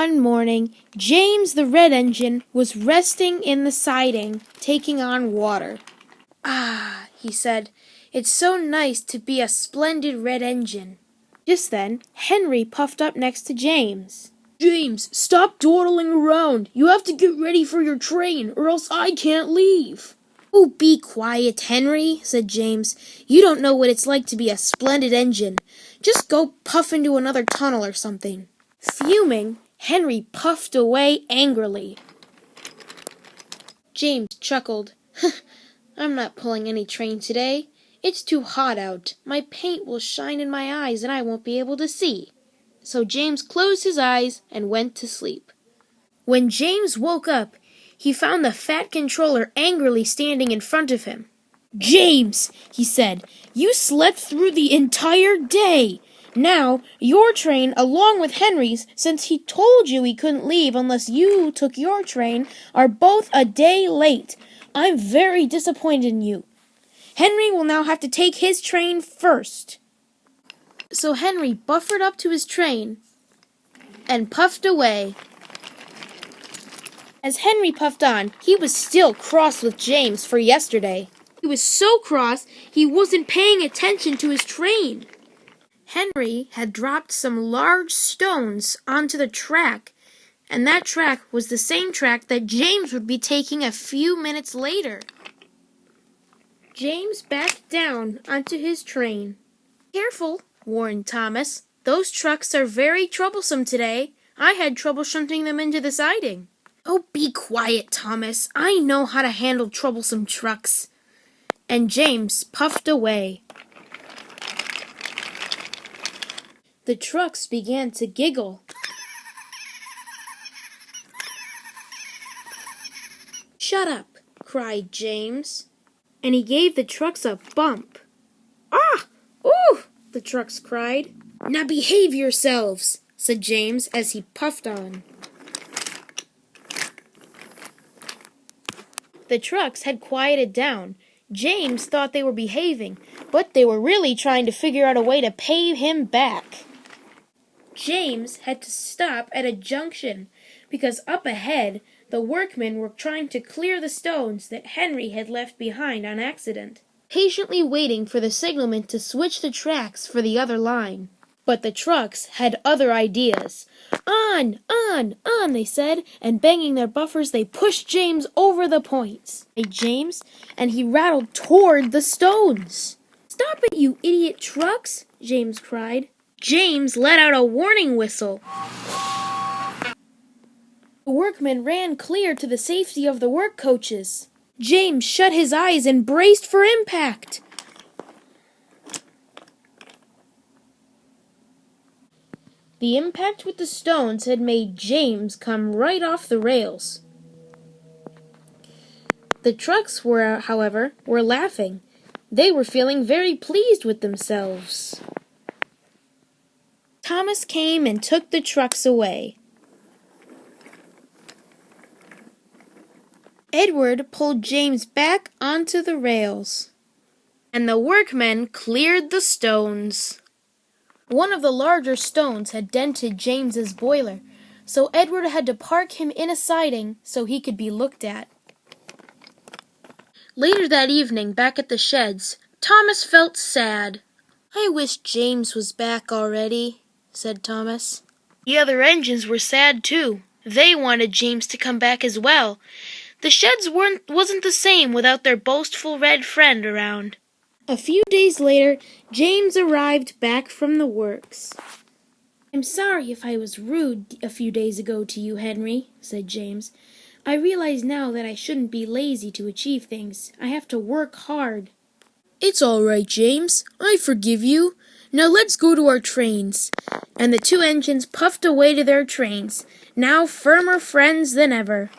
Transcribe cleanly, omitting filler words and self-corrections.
One morning, James the red engine was resting in the siding, taking on water. "Ah," he said, "it's so nice to be a splendid red engine." Just then, Henry puffed up next to James. "James, stop dawdling around. You have to get ready for your train, or else I can't leave." "Oh, be quiet, Henry," said James. "You don't know what it's like to be a splendid engine. Just go puff into another tunnel or something." Fuming, Henry puffed away angrily. James chuckled. "I'm not pulling any train today. It's too hot out. My paint will shine in my eyes and I won't be able to see." So James closed his eyes and went to sleep. When James woke up, he found the fat controller angrily standing in front of him. "James," he said, "you slept through the entire day. Now, your train, along with Henry's, since he told you he couldn't leave unless you took your train, are both a day late. I'm very disappointed in you. Henry will now have to take his train first." So Henry buffered up to his train and puffed away. As Henry puffed on, he was still cross with James for yesterday. He was so cross he wasn't paying attention to his train. Henry had dropped some large stones onto the track, and that track was the same track that James would be taking a few minutes later. James backed down onto his train. "Careful," warned Thomas. "Those trucks are very troublesome today. I had trouble shunting them into the siding." "Oh, be quiet, Thomas. I know how to handle troublesome trucks." And James puffed away. The trucks began to giggle. "Shut up," cried James, and he gave the trucks a bump. "Ah! Ooh!" the trucks cried. "Now behave yourselves," said James as he puffed on. The trucks had quieted down. James thought they were behaving, but they were really trying to figure out a way to pay him back. James had to stop at a junction because up ahead the workmen were trying to clear the stones that Henry had left behind on accident, patiently waiting for the signalman to switch the tracks for the other line. But the trucks had other ideas. "On, on," they said, and banging their buffers, they pushed James over the points. James, and he rattled toward the stones. "Stop it, you idiot trucks," James cried. James let out a warning whistle. The workmen ran clear to the safety of the work coaches. James shut his eyes and braced for impact. The impact with the stones had made James come right off the rails. The trucks however, were laughing. They were feeling very pleased with themselves. Thomas came and took the trucks away. Edward pulled James back onto the rails, and the workmen cleared the stones. One of the larger stones had dented James's boiler, so Edward had to park him in a siding so he could be looked at. Later that evening, back at the sheds, Thomas felt sad. "I wish James was back already," said Thomas. The other engines were sad too. They wanted James to come back as well. The sheds wasn't the same without their boastful red friend around. A few days later, James arrived back from the works. "I'm sorry if I was rude a few days ago to you, Henry," said James. "I realize now that I shouldn't be lazy to achieve things. I have to work hard." "It's all right, James. I forgive you. Now let's go to our trains." And the two engines puffed away to their trains, now firmer friends than ever.